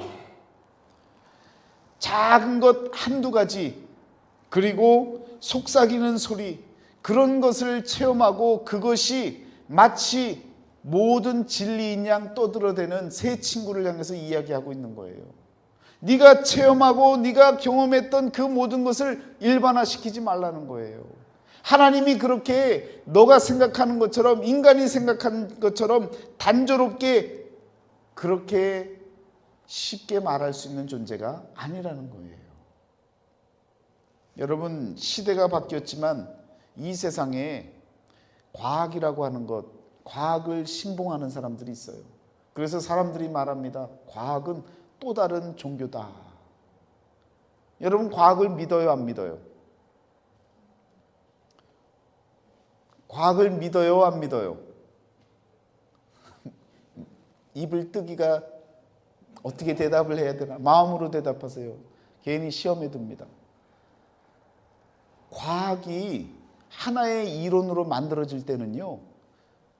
A: 작은 것 한두 가지, 그리고 속삭이는 소리, 그런 것을 체험하고 그것이 마치 모든 진리인 양 떠들어대는 새 친구를 향해서 이야기하고 있는 거예요. 네가 체험하고 네가 경험했던 그 모든 것을 일반화시키지 말라는 거예요. 하나님이 그렇게 너가 생각하는 것처럼, 인간이 생각하는 것처럼 단조롭게 그렇게 쉽게 말할 수 있는 존재가 아니라는 거예요. 여러분, 시대가 바뀌었지만 이 세상에 과학이라고 하는 것, 과학을 신봉하는 사람들이 있어요. 그래서 사람들이 말합니다. 과학은 또 다른 종교다. 여러분, 과학을 믿어요, 안 믿어요? 과학을 믿어요, 안 믿어요? 입을 뜨기가 어떻게 대답을 해야 되나? 마음으로 대답하세요. 괜히 시험에 듭니다. 과학이 하나의 이론으로 만들어질 때는요,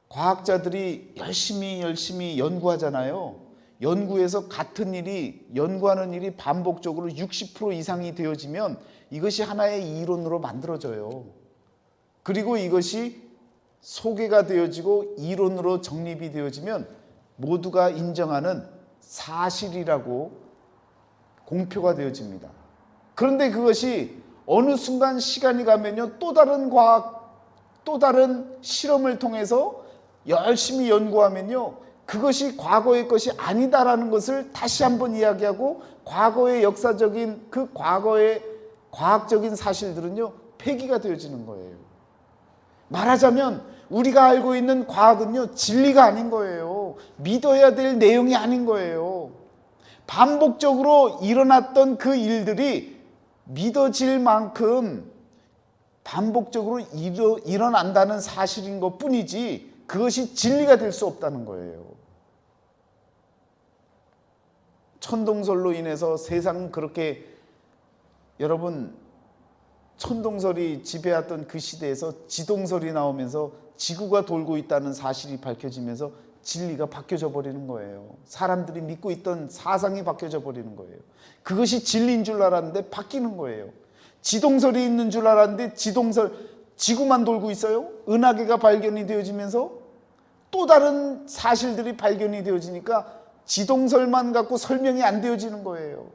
A: 과학자들이 열심히 연구하잖아요. 연구에서 같은 일이, 연구하는 일이 반복적으로 60% 이상이 되어지면 이것이 하나의 이론으로 만들어져요. 그리고 이것이 소개가 되어지고 이론으로 정립이 되어지면 모두가 인정하는 사실이라고 공표가 되어집니다. 그런데 그것이 어느 순간 시간이 가면요, 또 다른 과학, 또 다른 실험을 통해서 열심히 연구하면요, 그것이 과거의 것이 아니다라는 것을 다시 한번 이야기하고 과거의 역사적인 그 과거의 과학적인 사실들은요, 폐기가 되어지는 거예요. 말하자면 우리가 알고 있는 과학은요, 진리가 아닌 거예요. 믿어야 될 내용이 아닌 거예요. 반복적으로 일어났던 그 일들이 믿어질 만큼 반복적으로 일어난다는 사실인 것 뿐이지 그것이 진리가 될 수 없다는 거예요. 천동설로 인해서 세상은 그렇게, 여러분, 천동설이 지배했던 그 시대에서 지동설이 나오면서 지구가 돌고 있다는 사실이 밝혀지면서 진리가 바뀌어져 버리는 거예요. 사람들이 믿고 있던 사상이 바뀌어져 버리는 거예요. 그것이 진리인 줄 알았는데 바뀌는 거예요. 지동설이 있는 줄 알았는데 지구만 돌고 있어요. 은하계가 발견이 되어지면서 또 다른 사실들이 발견이 되어지니까 지동설만 갖고 설명이 안 되어지는 거예요.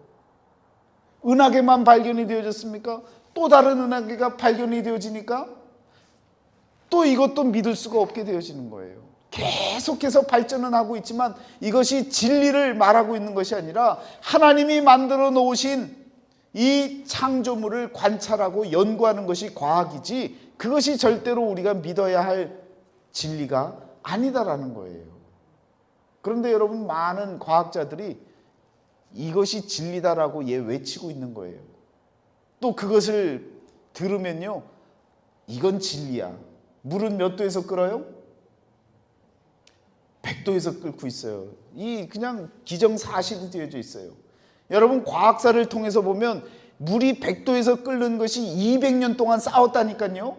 A: 은하계만 발견이 되어졌습니까? 또 다른 은하계가 발견이 되어지니까 또 이것도 믿을 수가 없게 되어지는 거예요. 계속해서 발전은 하고 있지만 이것이 진리를 말하고 있는 것이 아니라 하나님이 만들어 놓으신 이 창조물을 관찰하고 연구하는 것이 과학이지 그것이 절대로 우리가 믿어야 할 진리가 아니다라는 거예요. 그런데 여러분, 많은 과학자들이 이것이 진리다라고 외치고 있는 거예요. 또 그것을 들으면요, 이건 진리야. 물은 몇 도에서 끓어요? 100도에서 끓고 있어요. 이 그냥 기정사실이 되어져 있어요. 여러분, 과학사를 통해서 보면 물이 100도에서 끓는 것이 200년 동안 싸웠다니까요.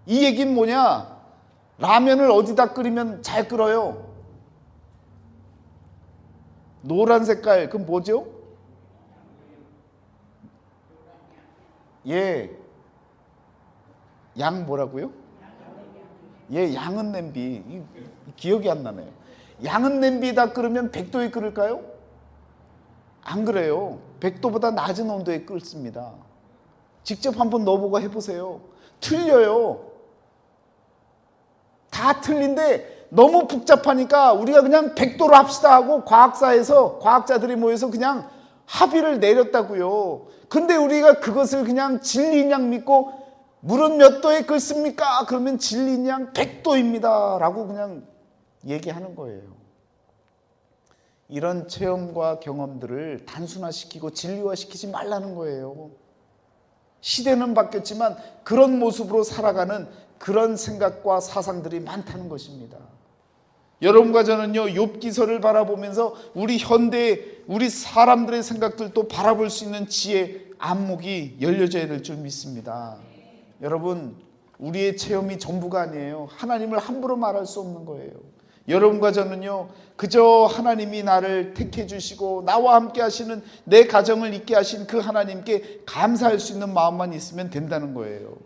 A: 이 얘기는 뭐냐? 라면을 어디다 끓이면 잘 끓어요? 노란 색깔, 그건 뭐죠? 예, 양 뭐라고요? 예, 양은 냄비. 기억이 안 나네요. 양은 냄비에다 끓으면 100도에 끓을까요? 안 그래요. 100도보다 낮은 온도에 끓습니다. 직접 한번 넣어보고 해보세요. 틀려요. 다 틀린데 너무 복잡하니까 우리가 그냥 100도로 합시다 하고 과학사에서 과학자들이 모여서 그냥 합의를 내렸다고요. 근데 우리가 그것을 그냥 진리인 양 믿고 물은 몇 도에 끓습니까? 그러면 진리인 양 100도입니다 라고 그냥 얘기하는 거예요. 이런 체험과 경험들을 단순화시키고 진리화시키지 말라는 거예요. 시대는 바뀌었지만 그런 모습으로 살아가는 그런 생각과 사상들이 많다는 것입니다. 여러분과 저는요, 욥기서를 바라보면서 우리 현대 우리 사람들의 생각들도 바라볼 수 있는 지혜 안목이 열려져야 될 줄 믿습니다. 여러분, 우리의 체험이 전부가 아니에요. 하나님을 함부로 말할 수 없는 거예요. 여러분과 저는요, 그저 하나님이 나를 택해 주시고 나와 함께 하시는, 내 가정을 있게 하신 그 하나님께 감사할 수 있는 마음만 있으면 된다는 거예요.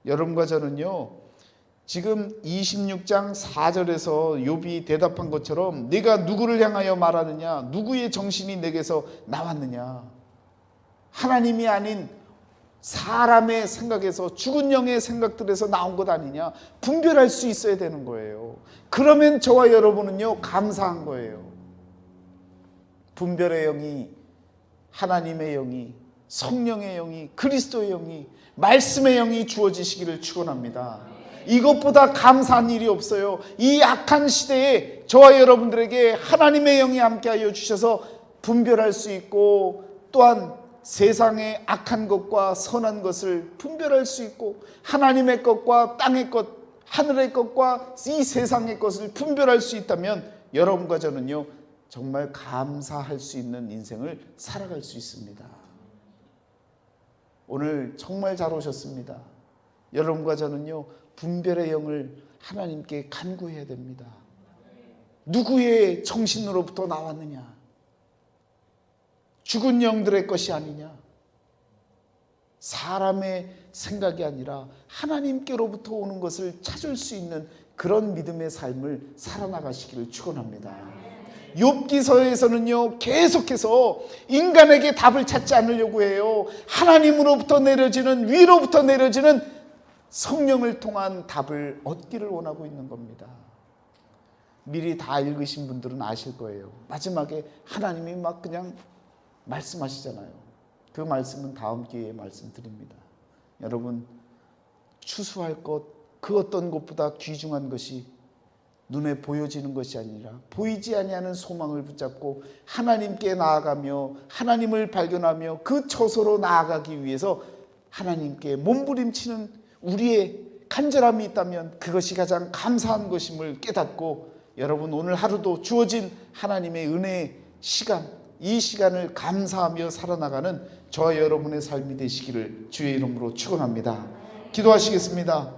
A: 여러분과 저는요, 지금 26장 4절에서 욥이 대답한 것처럼 네가 누구를 향하여 말하느냐? 누구의 정신이 내게서 나왔느냐? 하나님이 아닌 사람의 생각에서, 죽은 영의 생각들에서 나온 것 아니냐? 분별할 수 있어야 되는 거예요. 그러면 저와 여러분은요, 감사한 거예요. 분별의 영이, 하나님의 영이, 성령의 영이, 그리스도의 영이, 말씀의 영이 주어지시기를 축원합니다. 이것보다 감사한 일이 없어요. 이 악한 시대에 저와 여러분들에게 하나님의 영이 함께하여 주셔서 분별할 수 있고, 또한 세상의 악한 것과 선한 것을 분별할 수 있고, 하나님의 것과 땅의 것, 하늘의 것과 이 세상의 것을 분별할 수 있다면 여러분과 저는요, 정말 감사할 수 있는 인생을 살아갈 수 있습니다. 오늘 정말 잘 오셨습니다. 여러분과 저는요, 분별의 영을 하나님께 간구해야 됩니다. 누구의 정신으로부터 나왔느냐? 죽은 영들의 것이 아니냐? 사람의 생각이 아니라 하나님께로부터 오는 것을 찾을 수 있는 그런 믿음의 삶을 살아나가시기를 축원합니다. 욥기서에서는요, 계속해서 인간에게 답을 찾지 않으려고 해요. 하나님으로부터 내려지는, 위로부터 내려지는 성령을 통한 답을 얻기를 원하고 있는 겁니다. 미리 다 읽으신 분들은 아실 거예요. 마지막에 하나님이 막 그냥 말씀하시잖아요. 그 말씀은 다음 기회에 말씀드립니다. 여러분, 추수할 것, 그 어떤 것보다 귀중한 것이 눈에 보여지는 것이 아니라 보이지 아니하는 소망을 붙잡고 하나님께 나아가며 하나님을 발견하며 그 처소로 나아가기 위해서 하나님께 몸부림치는 우리의 간절함이 있다면 그것이 가장 감사한 것임을 깨닫고, 여러분 오늘 하루도 주어진 하나님의 은혜의 시간, 이 시간을 감사하며 살아나가는 저와 여러분의 삶이 되시기를 주의 이름으로 축원합니다. 기도하시겠습니다.